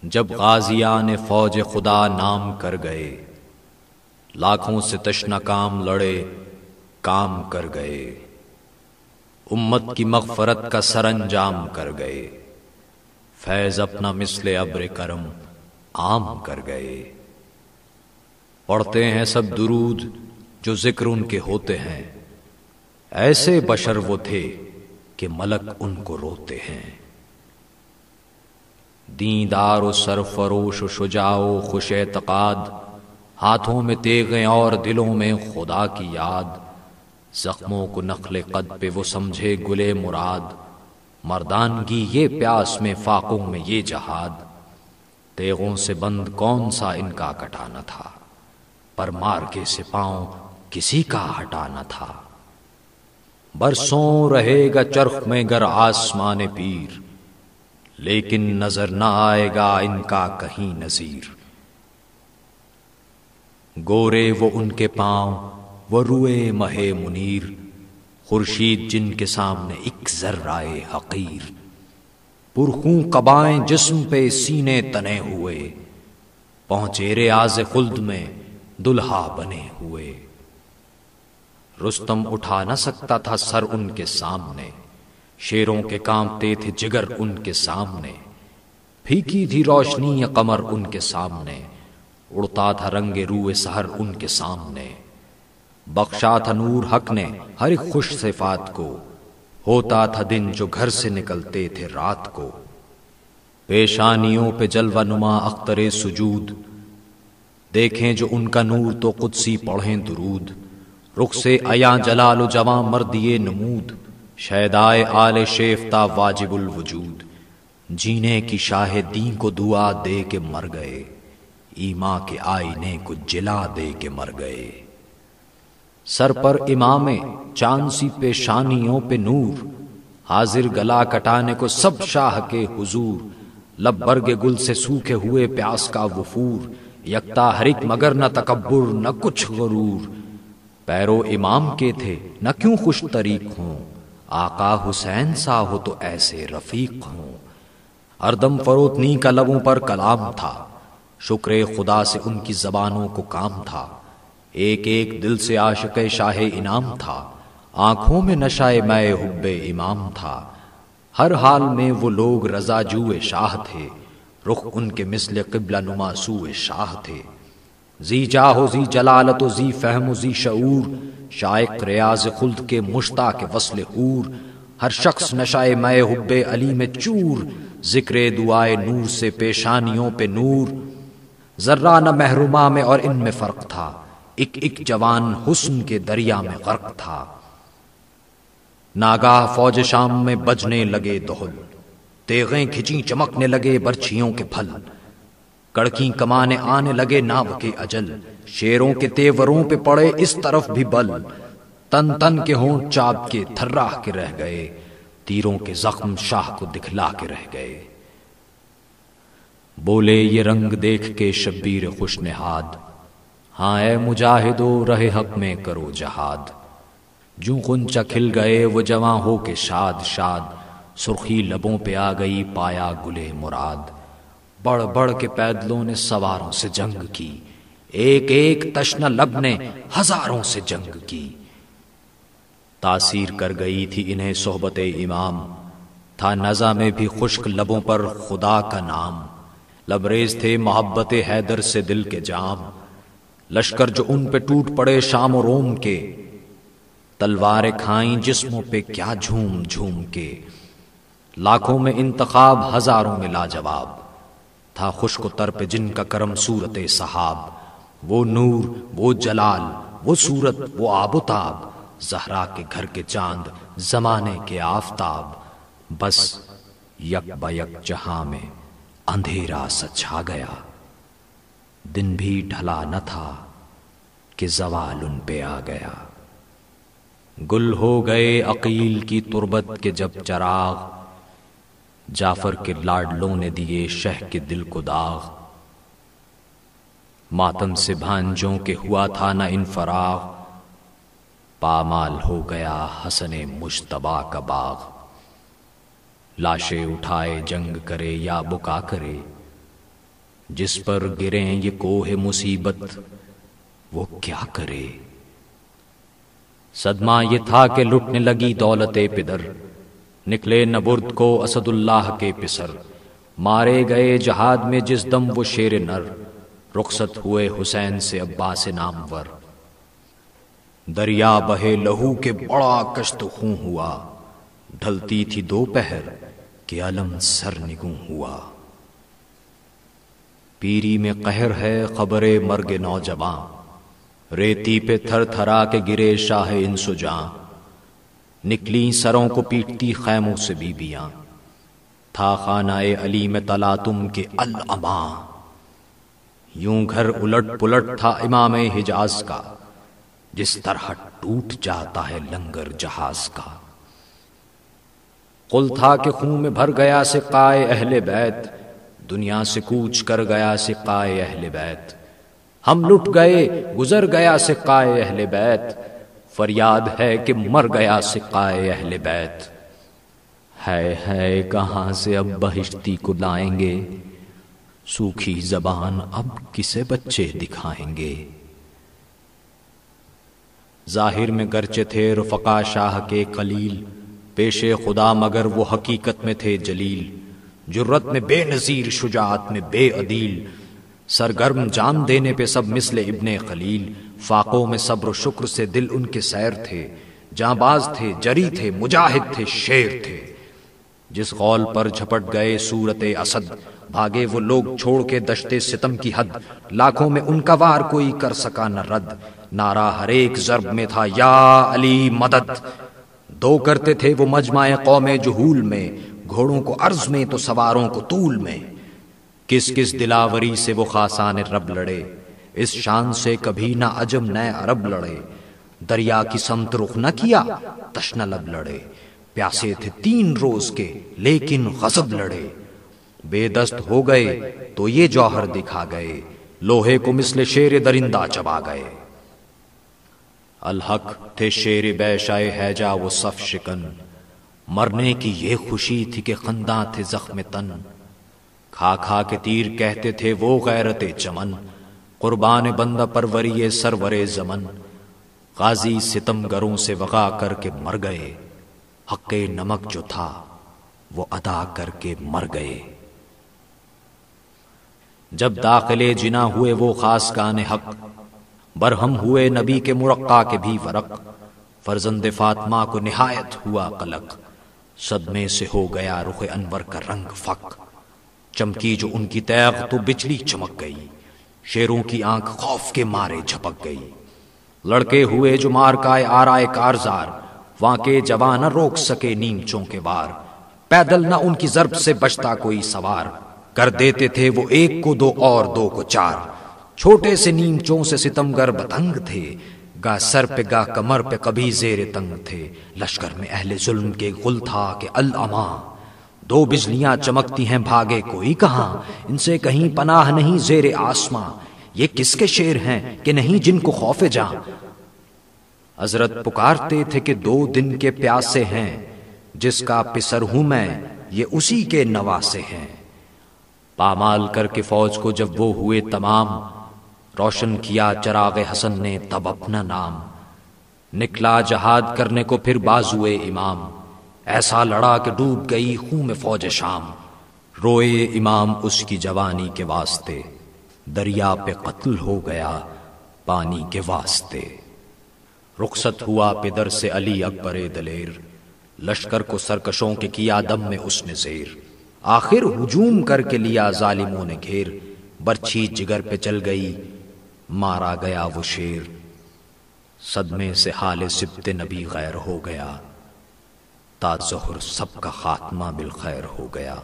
جب غازیان فوج خدا نام کر گئے، لاکھوں سے تشنہ کام لڑے کام کر گئے، امت کی مغفرت کا سر انجام کر گئے، فیض اپنا مثل ابر کرم عام کر گئے۔ پڑھتے ہیں سب درود جو ذکر ان کے ہوتے ہیں، ایسے بشر وہ تھے کہ ملک ان کو روتے ہیں۔ دیندار و سرفروش و شجاع و خوش اعتقاد، ہاتھوں میں تیغیں اور دلوں میں خدا کی یاد، زخموں کو نخل قد پہ وہ سمجھے گلے مراد، مردانگی یہ پیاس میں فاقوں میں یہ جہاد، تیغوں سے بند کون سا ان کا کٹانا تھا، پر مار کے سے پاؤں کسی کا ہٹانا تھا۔ برسوں رہے گا چرخ میں گر آسمان پیر، لیکن نظر نہ آئے گا ان کا کہیں نظیر۔ گورے وہ ان کے پاؤں وہ روئے مہ منیر، خورشید جن کے سامنے ایک ذرہ حقیر۔ پرخوں قبائیں جسم پہ سینے تنے ہوئے، پہنچے ریاض خلد میں دلہا بنے ہوئے۔ رستم اٹھا نہ سکتا تھا سر ان کے سامنے، شیروں کے کانپتے تھے جگر ان کے سامنے۔ پھیکی تھی روشنی قمر ان کے سامنے، اڑتا تھا رنگ روئے سحر ان کے سامنے۔ بخشا تھا نور حق نے ہر ایک خوش صفات کو، ہوتا تھا دن جو گھر سے نکلتے تھے رات کو۔ پیشانیوں پہ جلوہ نما اختر سجود، دیکھیں جو ان کا نور تو قدسی پڑھیں درود۔ رخ سے عیاں جلال و جواں مردیے نمود، شیدائے آل شیفتہ واجب الوجود۔ جینے کی شاہ دین کو دعا دے کے مر گئے، ایماں کے آئینے کو جلا دے کے مر گئے۔ سر پر امام چاند سی پیشانیوں پہ نور، حاضر گلا کٹانے کو سب شاہ کے حضور۔ لب برگ گل سے سوکھے ہوئے پیاس کا وفور، یکتا ہر ایک مگر نہ تکبر نہ کچھ غرور۔ پیرو امام کے تھے نہ کیوں خوش طریق ہوں، آقا حسین سا ہو تو ایسے رفیق ہوں۔ اردم فروتنی کا لبوں پر کلام تھا، شکر خدا سے ان کی زبانوں کو کام تھا۔ ایک ایک دل سے عاشق شاہ انعام تھا، آنکھوں میں نشہ مے حب امام تھا۔ ہر حال میں وہ لوگ رضا جوئے شاہ تھے، رخ ان کے مثل قبلہ نما سوئے شاہ تھے۔ ذی جاہ و ذی جلالت و ذی فہم و ذی شعور، شائق ریاض خلد کے مشتاق وصل حور۔ ہر شخص نشہ مے حب علی میں چور، ذکر دعائے نور سے پیشانیوں پہ نور۔ ذرہ نہ محروما میں اور ان میں فرق تھا، ایک ایک جوان حسن کے دریا میں غرق تھا۔ ناگاہ فوج شام میں بجنے لگے دہل، تیغیں کھچیں چمکنے لگے برچھیوں کے پھل۔ کڑکیں کمانے آنے لگے ناو کے اجل، شیروں کے تیوروں پہ پڑے اس طرف بھی بل۔ تن تن کے ہونٹ چاپ کے تھراہ کے رہ گئے، تیروں کے زخم شاہ کو دکھلا کے رہ گئے۔ بولے یہ رنگ دیکھ کے شبیر خوش نہاد، ہاں اے مجاہدو رہ حق میں کرو جہاد۔ جوں غنچہ کھل گئے وہ جواں ہو کے شاد شاد، سرخی لبوں پہ آ گئی پایا گلے مراد۔ بڑھ بڑھ کے پیدلوں نے سواروں سے جنگ کی، ایک ایک تشنہ لب نے ہزاروں سے جنگ کی۔ تاثیر کر گئی تھی انہیں صحبت امام، تھا نزا میں بھی خشک لبوں پر خدا کا نام۔ لبریز تھے محبت حیدر سے دل کے جام، لشکر جو ان پہ ٹوٹ پڑے شام و روم کے۔ تلواریں کھائیں جسموں پہ کیا جھوم جھوم کے، لاکھوں میں انتخاب ہزاروں میں لاجواب۔ تھا خشک و تر پہ جن کا کرم صورت صحاب، وہ نور وہ جلال وہ صورت وہ آب و تاب۔ زہرا کے گھر کے چاند زمانے کے آفتاب، بس یک بیک جہاں میں اندھیرا سا چھا گیا۔ دن بھی ڈھلا نہ تھا کہ زوال ان پہ آ گیا۔ گل ہو گئے عقیل کی تربت کے جب چراغ، جعفر کے لاڈلوں نے دیے شہ کے دل کو داغ۔ ماتم سے بھانجوں کے ہوا تھا نہ انفراغ، پامال ہو گیا حسن مجتبیٰ کا باغ۔ لاشیں اٹھائے جنگ کرے یا بکا کرے، جس پر گریں یہ کوہ مصیبت وہ کیا کرے؟ صدمہ یہ تھا کہ لٹنے لگی دولت پدر، نکلے نبرد کو اسد اللہ کے پسر، مارے گئے جہاد میں جس دم وہ شیر نر، رخصت ہوئے حسین سے عباس نامور۔ دریا بہے لہو کے بڑا کشت خون ہوا، ڈھلتی تھی دوپہر کہ علم سر نگوں ہوا۔ پیری میں قہر ہے خبر مرگ نوجواں، ریتی پہ تھر تھرا کے گرے شاہ انسجاں، نکلی سروں کو پیٹتی خیموں سے بیبیاں، تھا خانہ علی میں تلاتم کے الاما، یوں گھر الٹ پلٹ تھا امام حجاز کا، جس طرح ٹوٹ جاتا ہے لنگر جہاز کا۔ قل تھا کہ خون میں بھر گیا سقائے اہل بیت، دنیا سے کوچ کر گیا سقائے اہل بیت، ہم لٹ گئے گزر گیا سقائے اہل بیت، فریاد ہے کہ مر گیا سقائے اہل بیت۔ ہے کہاں سے اب بہشتی کو لائیں گے، سوکھی زبان اب کسے بچے دکھائیں گے۔ ظاہر میں گرچہ تھے رفقا شاہ کے قلیل، پیش خدا مگر وہ حقیقت میں تھے جلیل، جرت میں بے نظیر شجاعت میں بے عدیل، سرگرم جان دینے پہ سب مثل ابن خلیل، فاقوں میں صبر و شکر سے دل ان کے سیر تھے، جانباز تھے جری تھے مجاہد تھے شیر تھے۔ جس غول پر جھپٹ گئے صورت اسد، بھاگے وہ لوگ چھوڑ کے دشتے ستم کی حد، لاکھوں میں ان کا وار کوئی کر سکا نہ رد، نعرہ ہر ایک ضرب میں تھا یا علی مدد۔ دو کرتے تھے وہ مجمع قوم جہول میں، گھوڑوں کو عرض میں تو سواروں کو طول میں، کس کس دلاوری سے وہ خاصان رب لڑے، اس شان سے کبھی نہ عجم نہ عرب لڑے، دریا کی سمت رخ نہ کیا تشنہ لب لڑے، پیاسے تھے 3 روز کے لیکن غضب لڑے، بے دست ہو گئے تو یہ جوہر دکھا گئے، لوہے کو مثل شیر درندہ چبا گئے۔ الحق تھے شیر بیشائے ہیجا وہ صف شکن، مرنے کی یہ خوشی تھی کہ خنداں تھے زخم تن، کھا کھا کے تیر کہتے تھے وہ غیرت چمن، قربان بندہ پروری سرور زمن، غازی ستم گروں سے وغا کر کے مر گئے، حق نمک جو تھا وہ ادا کر کے مر گئے۔ جب داخل جنا ہوئے وہ خاص کان حق، برہم ہوئے نبی کے مرقع کے بھی ورق، فرزند فاطمہ کو نہایت ہوا قلق، صدمے سے ہو گیا رخ انور کا رنگ فک، چمکی جو ان کی تیغ تو بجلی چمک گئی، شیروں کی آنکھ خوف کے مارے جھپک گئی، لڑکے ہوئے جو مار کائے آرائے کارزار، وہاں کے جوان نہ روک سکے نیمچوں کے وار، پیدل نہ ان کی ضرب سے بچتا کوئی سوار، کر دیتے تھے وہ 1 کو 2 اور 2 کو 4، چھوٹے سے نیمچوں سے ستمگر بتنگ تھے، گاہ سر پہ گاہ کمر پہ کبھی زیر تنگ تھے، لشکر میں اہل ظلم کے غل تھا کہ الاما، 2 بجلیاں چمکتی ہیں بھاگے کوئی کہاں، ان سے کہیں پناہ نہیں زیر آسماں، یہ کس کے شیر ہیں کہ نہیں جن کو خوف جاں۔ حضرت پکارتے تھے کہ 2 دن کے پیاسے ہیں، جس کا پسر ہوں میں یہ اسی کے نواسے ہیں۔ پامال کر کے فوج کو جب وہ ہوئے تمام، روشن کیا چراغ حسن نے تب اپنا نام، نکلا جہاد کرنے کو پھر بازوئے امام، ایسا لڑا کہ ڈوب گئی خون میں فوج شام، روئے امام اس کی جوانی کے واسطے، دریا پہ قتل ہو گیا پانی کے واسطے۔ رخصت ہوا پدر سے علی اکبر دلیر، لشکر کو سرکشوں کے کیا دم میں اس نے زیر، آخر ہجوم کر کے لیا ظالموں نے گھیر، برچھی جگر پہ چل گئی مارا گیا وہ شیر، صدمے سے حال سبت نبی غیر ہو گیا، تا ظہر سب کا خاتمہ بالخیر ہو گیا۔